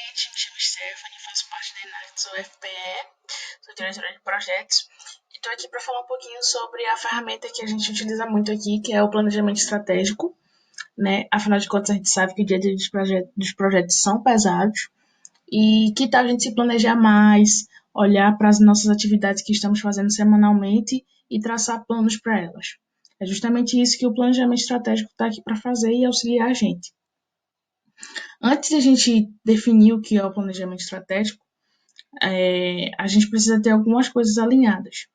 Me chamo Stephanie, faço parte da Enact UFPE, sou diretora de projetos. E estou aqui para falar um pouquinho sobre a ferramenta que a gente utiliza muito aqui, que é o planejamento estratégico, né? Afinal de contas, a gente sabe que o dia a dia dos projetos são pesados. E que tal a gente se planejar mais, olhar para as nossas atividades que estamos fazendo semanalmente e traçar planos para elas. É justamente isso que o planejamento estratégico está aqui para fazer e auxiliar a gente. Antes de a gente definir o que é o planejamento estratégico, a gente precisa ter algumas coisas alinhadas,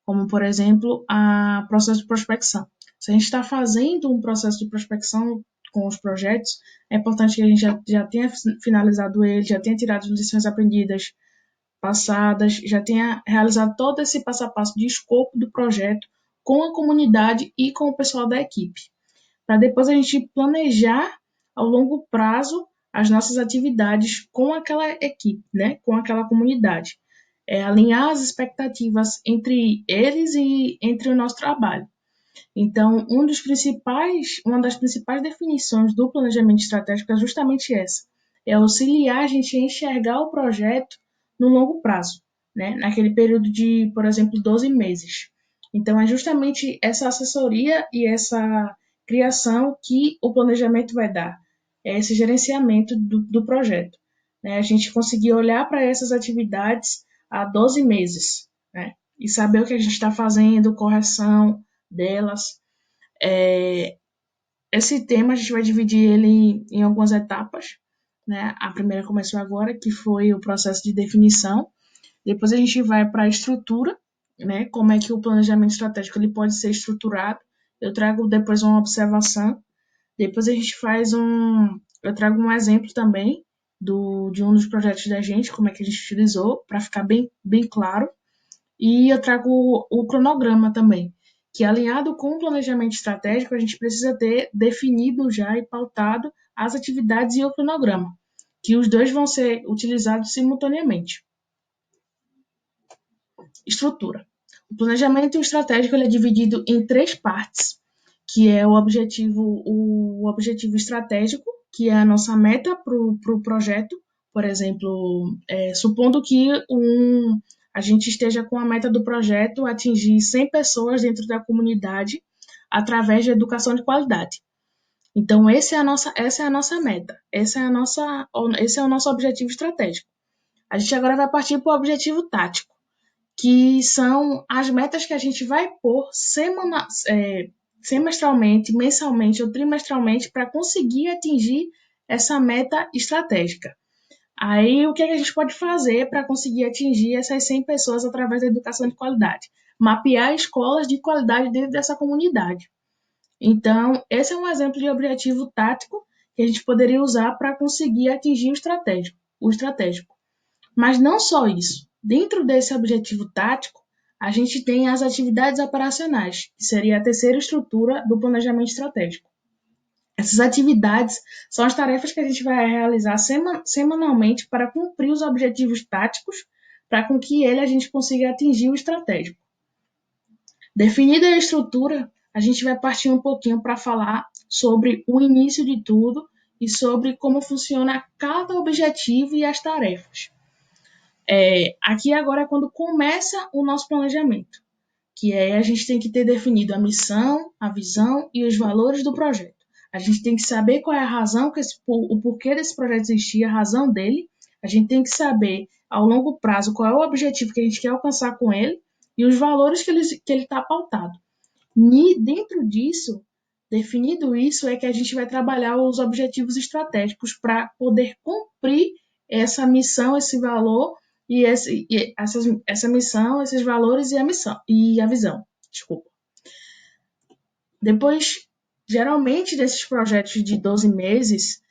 como, por exemplo, o processo de prospecção. Se a gente está fazendo um processo de prospecção com os projetos, é importante que a gente já tenha finalizado ele, já tenha tirado as lições aprendidas passadas, já tenha realizado todo esse passo a passo de escopo do projeto com a comunidade e com o pessoal da equipe, para depois a gente planejar ao longo prazo as nossas atividades com aquela equipe, né, com aquela comunidade. Alinhar as expectativas entre eles e entre o nosso trabalho. Então, uma das principais definições do planejamento estratégico é justamente essa: é auxiliar a gente a enxergar o projeto no longo prazo, né? Naquele período de, por exemplo, 12 meses. Então, é justamente essa assessoria e essa criação que o planejamento vai dar, é esse gerenciamento do projeto. Né? A gente conseguir olhar para essas atividades há 12 meses, né? E saber o que a gente está fazendo, correção delas. Esse tema a gente vai dividir ele em algumas etapas, né? A primeira começou agora, que foi o processo de definição. Depois a gente vai para a estrutura, né? Como é que o planejamento estratégico ele pode ser estruturado. Eu trago depois uma observação. Depois a gente eu trago um exemplo também de um dos projetos da gente, como é que a gente utilizou, para ficar bem claro. E eu trago o cronograma também, que alinhado com o planejamento estratégico, a gente precisa ter definido já e pautado as atividades e o cronograma, que os dois vão ser utilizados simultaneamente. Estrutura. O planejamento estratégico ele é dividido em três partes, que é o objetivo estratégico, que é a nossa meta para o projeto. Por exemplo, supondo que a gente esteja com a meta do projeto atingir 100 pessoas dentro da comunidade através de educação de qualidade. Então, essa é a nossa meta, esse é o nosso objetivo estratégico. A gente agora vai partir para o objetivo tático, que são as metas que a gente vai pôr semestralmente, mensalmente ou trimestralmente para conseguir atingir essa meta estratégica. Aí, o que a gente pode fazer para conseguir atingir essas 100 pessoas através da educação de qualidade? Mapear escolas de qualidade dentro dessa comunidade. Então, esse é um exemplo de objetivo tático que a gente poderia usar para conseguir atingir o estratégico. Mas não só isso. Dentro desse objetivo tático, a gente tem as atividades operacionais, que seria a terceira estrutura do planejamento estratégico. Essas atividades são as tarefas que a gente vai realizar semanalmente para cumprir os objetivos táticos, para com que a gente consiga atingir o estratégico. Definida a estrutura, a gente vai partir um pouquinho para falar sobre o início de tudo e sobre como funciona cada objetivo e as tarefas. Aqui agora é quando começa o nosso planejamento, que a gente tem que ter definido a missão, a visão e os valores do projeto. A gente tem que saber qual é a razão, o porquê desse projeto existir, a razão dele. A gente tem que saber, ao longo prazo, qual é o objetivo que a gente quer alcançar com ele e os valores que ele está pautado. E dentro disso, definido isso, é que a gente vai trabalhar os objetivos estratégicos para poder cumprir essa missão, esse valor e essa missão, esses valores e a visão. Desculpa. Depois, geralmente, desses projetos de 12 meses,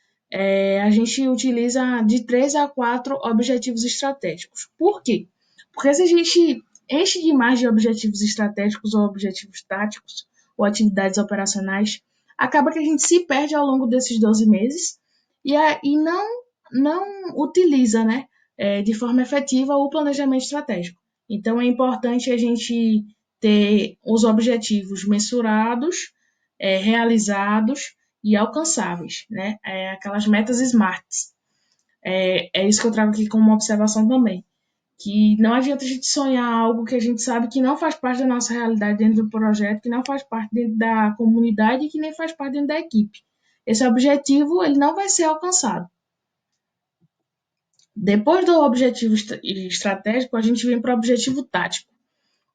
a gente utiliza de 3 a 4 objetivos estratégicos. Por quê? Porque se a gente enche demais de objetivos estratégicos ou objetivos táticos ou atividades operacionais, acaba que a gente se perde ao longo desses 12 meses e não utiliza, né, de forma efetiva o planejamento estratégico. Então, é importante a gente ter os objetivos mensurados, realizados e alcançáveis, né? Aquelas metas SMART. É isso que eu trago aqui como uma observação também. Que não adianta a gente sonhar algo que a gente sabe que não faz parte da nossa realidade dentro do projeto, que não faz parte dentro da comunidade e que nem faz parte dentro da equipe. Esse objetivo ele não vai ser alcançado. Depois do objetivo estratégico, a gente vem para o objetivo tático.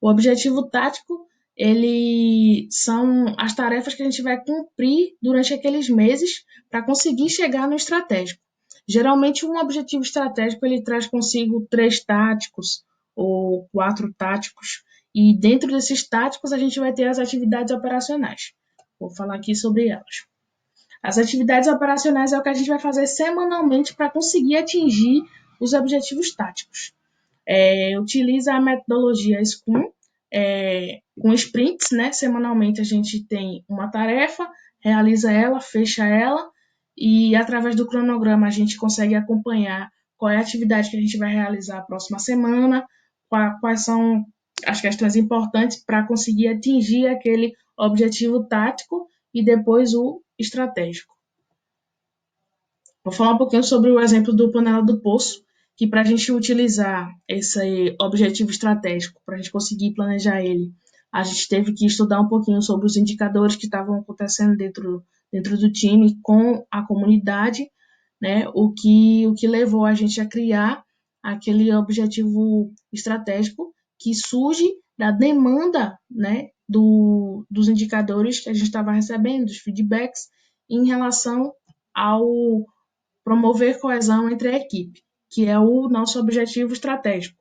O objetivo tático, ele são as tarefas que a gente vai cumprir durante aqueles meses para conseguir chegar no estratégico. Geralmente, um objetivo estratégico ele traz consigo 3 táticos ou 4 táticos, e dentro desses táticos a gente vai ter as atividades operacionais. Vou falar aqui sobre elas. As atividades operacionais é o que a gente vai fazer semanalmente para conseguir atingir os objetivos táticos. Utiliza a metodologia Scrum, com sprints, né? Semanalmente a gente tem uma tarefa, realiza ela, fecha ela, e através do cronograma a gente consegue acompanhar qual é a atividade que a gente vai realizar a próxima semana, quais são as questões importantes para conseguir atingir aquele objetivo tático e depois o estratégico. Vou falar um pouquinho sobre o exemplo do Panela do Poço, que para a gente utilizar esse objetivo estratégico, para a gente conseguir planejar ele, a gente teve que estudar um pouquinho sobre os indicadores que estavam acontecendo dentro do time com a comunidade, né? O que levou a gente a criar aquele objetivo estratégico que surge da demanda, né, dos indicadores que a gente estava recebendo, dos feedbacks, em relação ao promover coesão entre a equipe, que é o nosso objetivo estratégico.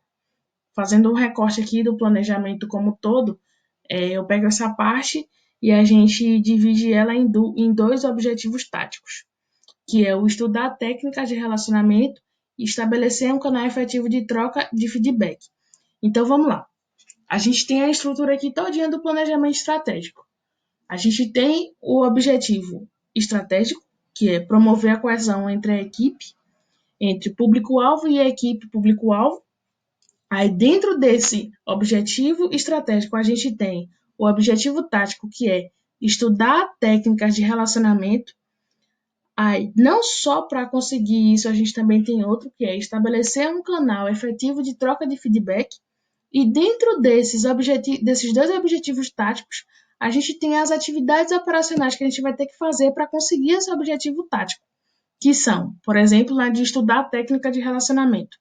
Fazendo um recorte aqui do planejamento como todo, eu pego essa parte e a gente divide ela em 2 objetivos táticos, que é o estudar técnicas de relacionamento e estabelecer um canal efetivo de troca de feedback. Então vamos lá. A gente tem a estrutura aqui todinha do planejamento estratégico. A gente tem o objetivo estratégico, que é promover a coesão entre a equipe, entre público-alvo e a equipe público-alvo. Aí, dentro desse objetivo estratégico, a gente tem o objetivo tático, que é estudar técnicas de relacionamento. Aí, não só para conseguir isso, a gente também tem outro, que é estabelecer um canal efetivo de troca de feedback. E dentro desses 2 objetivos táticos, a gente tem as atividades operacionais que a gente vai ter que fazer para conseguir esse objetivo tático, que são, por exemplo, de estudar a técnica de relacionamento,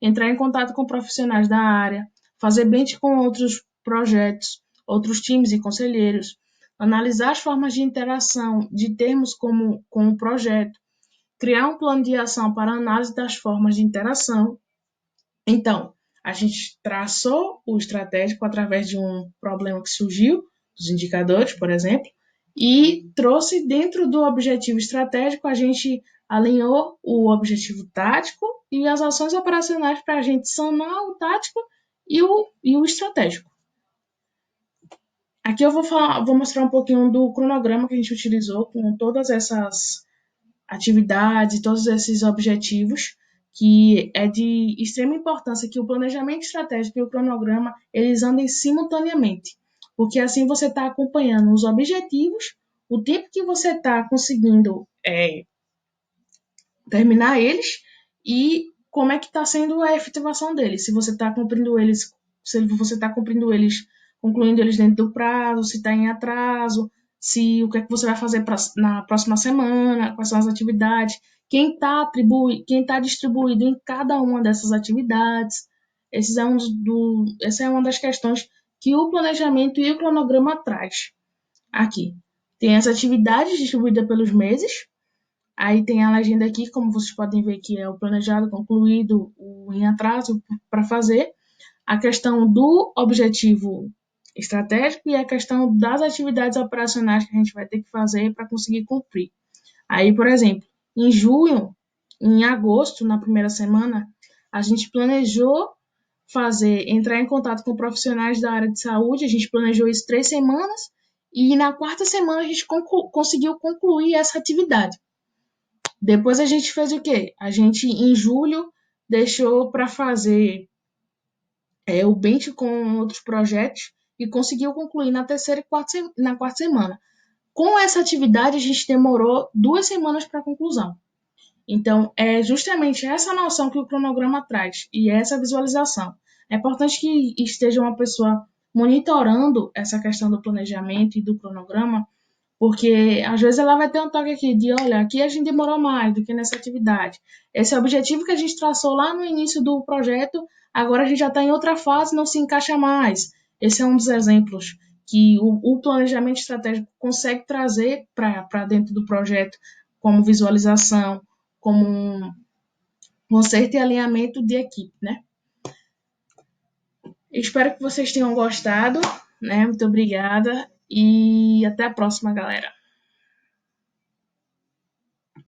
entrar em contato com profissionais da área, fazer bench com outros projetos, outros times e conselheiros, analisar as formas de interação de termos como com o projeto, criar um plano de ação para análise das formas de interação. Então, a gente traçou o estratégico através de um problema que surgiu, dos indicadores, por exemplo, e trouxe dentro do objetivo estratégico, a gente alinhou o objetivo tático e as ações operacionais para a gente sanar o tático e o estratégico. Aqui eu vou mostrar um pouquinho do cronograma que a gente utilizou com todas essas atividades, todos esses objetivos, que é de extrema importância que o planejamento estratégico e o cronograma eles andem simultaneamente, porque assim você está acompanhando os objetivos, o tempo que você está conseguindo terminar eles e como é que está sendo a efetivação deles, se você está cumprindo eles, se você está cumprindo eles, concluindo eles dentro do prazo, se está em atraso, se o que é que você vai fazer na próxima semana, quais são as atividades, quem tá distribuído em cada uma dessas atividades. Essa é uma das questões que o planejamento e o cronograma traz aqui. Tem as atividades distribuídas pelos meses, aí tem a legenda aqui, como vocês podem ver, que é o planejado, concluído, o em atraso para fazer, a questão do objetivo estratégico e a questão das atividades operacionais que a gente vai ter que fazer para conseguir cumprir. Aí, por exemplo, em junho, em agosto, na primeira semana, a gente planejou entrar em contato com profissionais da área de saúde, a gente planejou isso 3 semanas, e na quarta semana a gente conseguiu concluir essa atividade. Depois a gente fez o quê? A gente, em julho, deixou para fazer o bench com outros projetos e conseguiu concluir na terceira e na quarta semana. Com essa atividade, a gente demorou 2 semanas para a conclusão. Então, é justamente essa noção que o cronograma traz e essa visualização. É importante que esteja uma pessoa monitorando essa questão do planejamento e do cronograma, porque às vezes ela vai ter um toque aqui de, olha, aqui a gente demorou mais do que nessa atividade. Esse objetivo que a gente traçou lá no início do projeto, agora a gente já está em outra fase, não se encaixa mais. Esse é um dos exemplos que o planejamento estratégico consegue trazer para dentro do projeto, como visualização, como um conserto e alinhamento de equipe, né? Espero que vocês tenham gostado, né? Muito obrigada e até a próxima, galera.